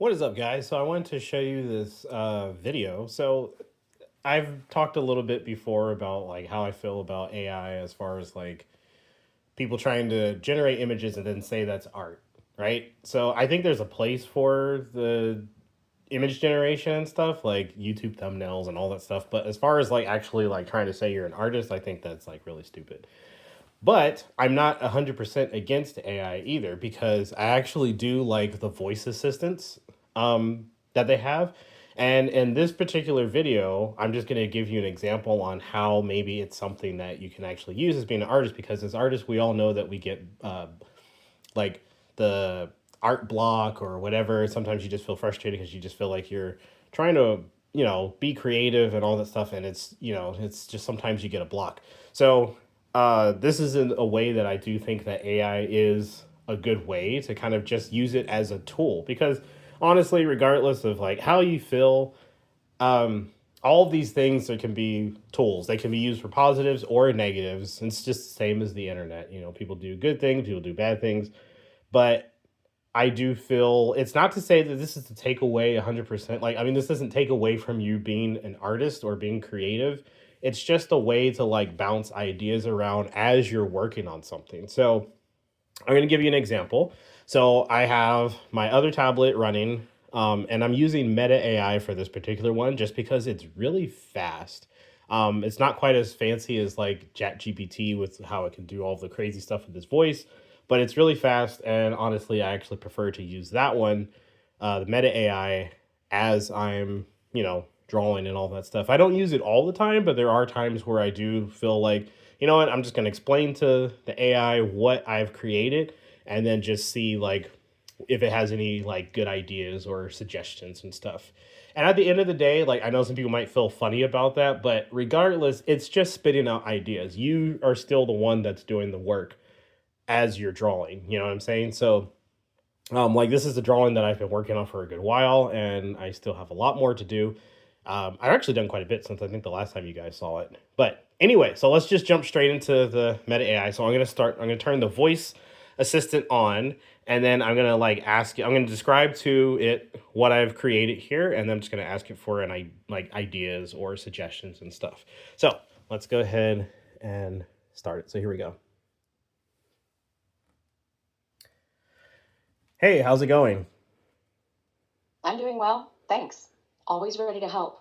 What is up, guys? So I wanted to show you this video. So I've talked a little bit before about like how I feel about AI as far as like people trying to generate images and then say that's art, right? So I think there's a place for the image generation and stuff like YouTube thumbnails and all that stuff. But as far as like actually like trying to say you're an artist, I think that's like really stupid. But I'm not 100% against AI either because I actually do like the voice assistants that they have. And in this particular video, I'm just going to give you an example on how maybe it's something that you can actually use as being an artist because as artists, we all know that we get like the art block or whatever. Sometimes you just feel frustrated because you just feel like you're trying to, be creative and all that stuff. And it's just sometimes you get a block. So this is in a way that I do think that AI is a good way to kind of just use it as a tool because honestly, regardless of like how you feel, all of these things that can be tools. They can be used for positives or negatives. It's just the same as the internet. People do good things, people do bad things, but I do feel it's not to say that this is to take away 100%. Like, I mean, this doesn't take away from you being an artist or being creative. It's just a way to like bounce ideas around as you're working on something. So, I'm going to give you an example. So, I have my other tablet running, and I'm using Meta AI for this particular one just because it's really fast. It's not quite as fancy as like ChatGPT with how it can do all the crazy stuff with its voice, but it's really fast. And honestly, I actually prefer to use that one, the Meta AI, as I'm, drawing and all that stuff. I don't use it all the time, but there are times where I do feel like, you know what, I'm just going to explain to the AI what I've created and then just see like if it has any like good ideas or suggestions and stuff. And at the end of the day, like I know some people might feel funny about that, but regardless, it's just spitting out ideas. You are still the one that's doing the work as you're drawing. You know what I'm saying? So like this is a drawing that I've been working on for a good while, and I still have a lot more to do. I've actually done quite a bit since I think the last time you guys saw it. But anyway, so let's just jump straight into the Meta AI. So I'm gonna turn the voice assistant on, and then I'm gonna like ask it. I'm gonna describe to it what I've created here, and then I'm just gonna ask it for like ideas or suggestions and stuff. So let's go ahead and start it. So here we go. Hey, how's it going? I'm doing well, thanks. Always ready to help.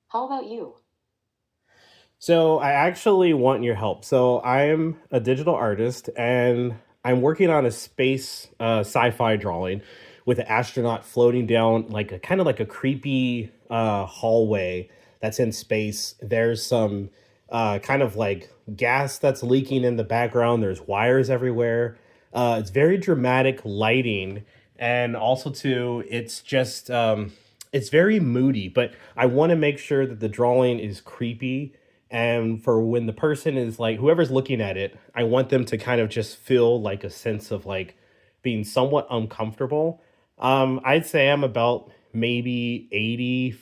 How about you? So I actually want your help. So I'm a digital artist and I'm working on a space sci-fi drawing with an astronaut floating down like a kind of like a creepy hallway that's in space. There's some kind of like gas that's leaking in the background. There's wires everywhere. It's very dramatic lighting, and also too, it's very moody. But I want to make sure that the drawing is creepy, and for when the person is like whoever's looking at it, I want them to kind of just feel like a sense of like being somewhat uncomfortable. I'd say I'm about maybe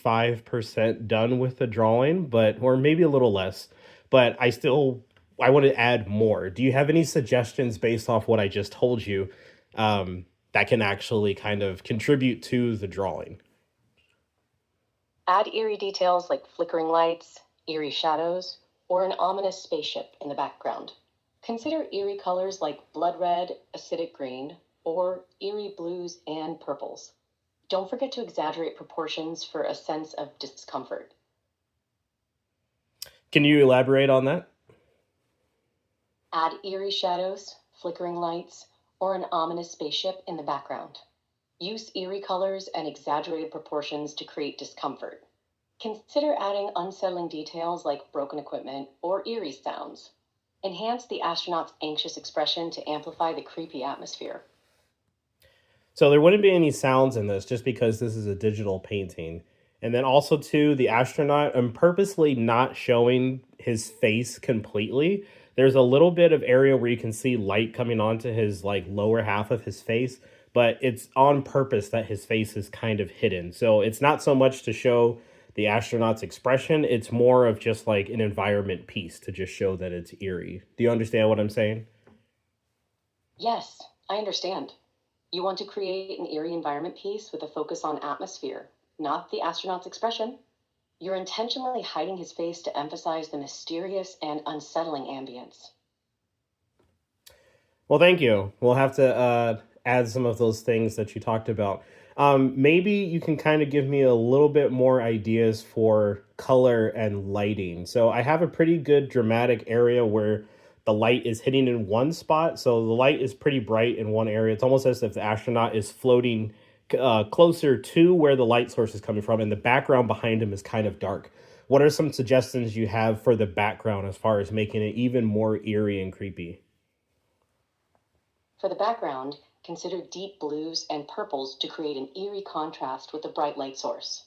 85% done with the drawing, but or maybe a little less, but I want to add more. Do you have any suggestions based off what I just told you, that can actually kind of contribute to the drawing? Add eerie details like flickering lights, eerie shadows, or an ominous spaceship in the background. Consider eerie colors like blood red, acidic green, or eerie blues and purples. Don't forget to exaggerate proportions for a sense of discomfort. Can you elaborate on that? Add eerie shadows, flickering lights, or an ominous spaceship in the background. Use eerie colors and exaggerated proportions to create discomfort. Consider adding unsettling details like broken equipment or eerie sounds. Enhance the astronaut's anxious expression to amplify the creepy atmosphere. So there wouldn't be any sounds in this just because this is a digital painting. And then also too, the astronaut, I'm purposely not showing his face completely. There's a little bit of area where you can see light coming onto his like lower half of his face, but it's on purpose that his face is kind of hidden. So it's not so much to show the astronaut's expression, it's more of just like an environment piece to just show that it's eerie. Do you understand what I'm saying? Yes, I understand. You want to create an eerie environment piece with a focus on atmosphere, not the astronaut's expression. You're intentionally hiding his face to emphasize the mysterious and unsettling ambience. Well, thank you. We'll have to add some of those things that you talked about. Maybe you can kind of give me a little bit more ideas for color and lighting. So I have a pretty good dramatic area where the light is hitting in one spot. So the light is pretty bright in one area. It's almost as if the astronaut is floating closer to where the light source is coming from, and the background behind him is kind of dark. What are some suggestions you have for the background as far as making it even more eerie and creepy? For the background, consider deep blues and purples to create an eerie contrast with the bright light source.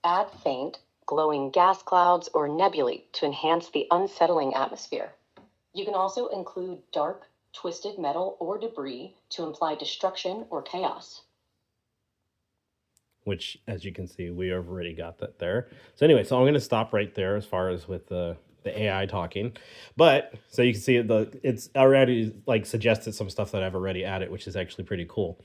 Add faint, glowing gas clouds or nebulae to enhance the unsettling atmosphere. You can also include dark, twisted metal or debris to imply destruction or chaos. Which, as you can see, we have already got that there. So anyway, so I'm going to stop right there as far as with the AI talking. But so you can see it's already like suggested some stuff that I've already added, which is actually pretty cool.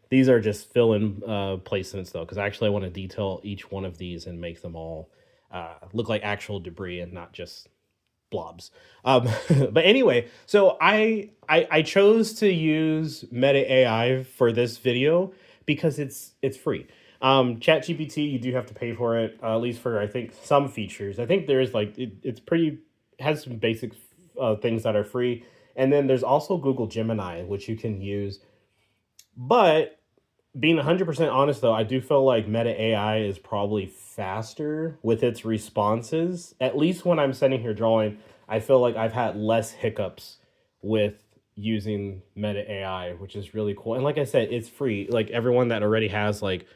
These are just fill in placements though, because actually I want to detail each one of these and make them all look like actual debris and not just blobs. But anyway, so I chose to use Meta AI for this video because it's free. ChatGPT, you do have to pay for it, at least for I think some features. I think there's like it's pretty has some basic things that are free, and then there's also Google Gemini, which you can use. But being 100% honest though, I do feel like Meta AI is probably faster with its responses. At least when I'm sitting here drawing, I feel like I've had less hiccups with using Meta AI, which is really cool. And like I said, it's free. Like everyone that already has like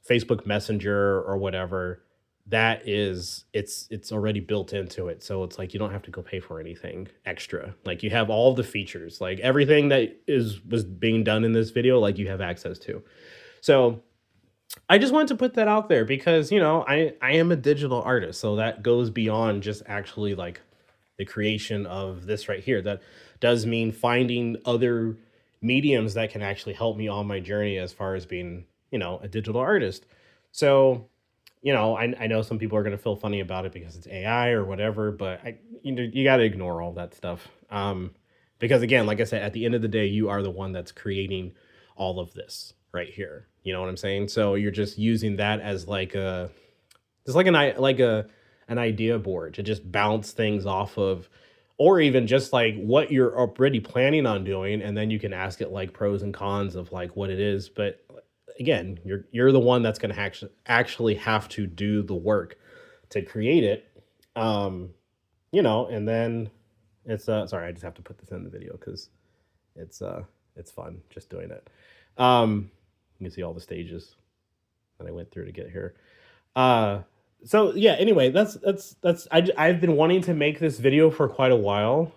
Facebook Messenger or whatever, that is it's already built into it. So it's like you don't have to go pay for anything extra. Like you have all the features, like everything that was being done in this video, like you have access to. So I just wanted to put that out there because, I am a digital artist, so that goes beyond just actually like the creation of this right here. That does mean finding other mediums that can actually help me on my journey as far as being, a digital artist. So, I know some people are going to feel funny about it because it's AI or whatever, but you got to ignore all that stuff. Because again, like I said, at the end of the day, you are the one that's creating all of this right here. You know what I'm saying? So you're just using that as like an idea board to just bounce things off of, or even just like what you're already planning on doing, and then you can ask it like pros and cons of like what it is. But again, you're the one that's going to actually have to do the work to create it. And then it's sorry, I just have to put this in the video because it's fun just doing it. You can see all the stages that I went through to get here. So yeah, anyway, I've been wanting to make this video for quite a while,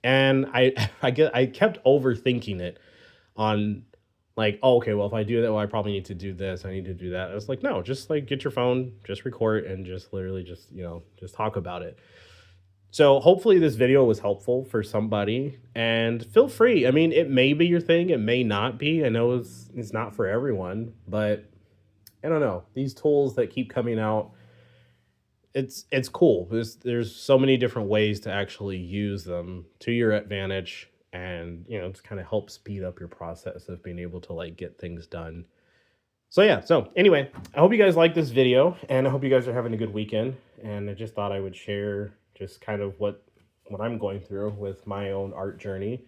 and I kept overthinking it on like, oh, okay, well, if I do that, well, I probably need to do this, I need to do that. I was like, no, just like get your phone, just record, and just literally just just talk about it. So hopefully this video was helpful for somebody, and feel free. I mean, it may be your thing, it may not be. I know it's not for everyone, but I don't know. These tools that keep coming out, it's cool. There's so many different ways to actually use them to your advantage, and just kind of help speed up your process of being able to like get things done. So yeah, so anyway, I hope you guys like this video, and I hope you guys are having a good weekend. And I just thought I would share just kind of what I'm going through with my own art journey.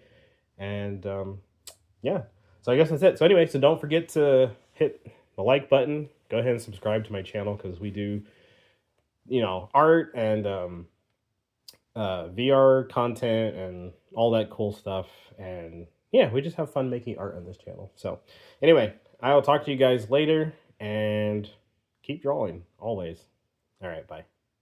And yeah, so I guess that's it. So anyway, so don't forget to hit the like button. Go ahead and subscribe to my channel because we do art and VR content and all that cool stuff. And yeah, we just have fun making art on this channel. So anyway, I will talk to you guys later, and keep drawing always. All right, bye.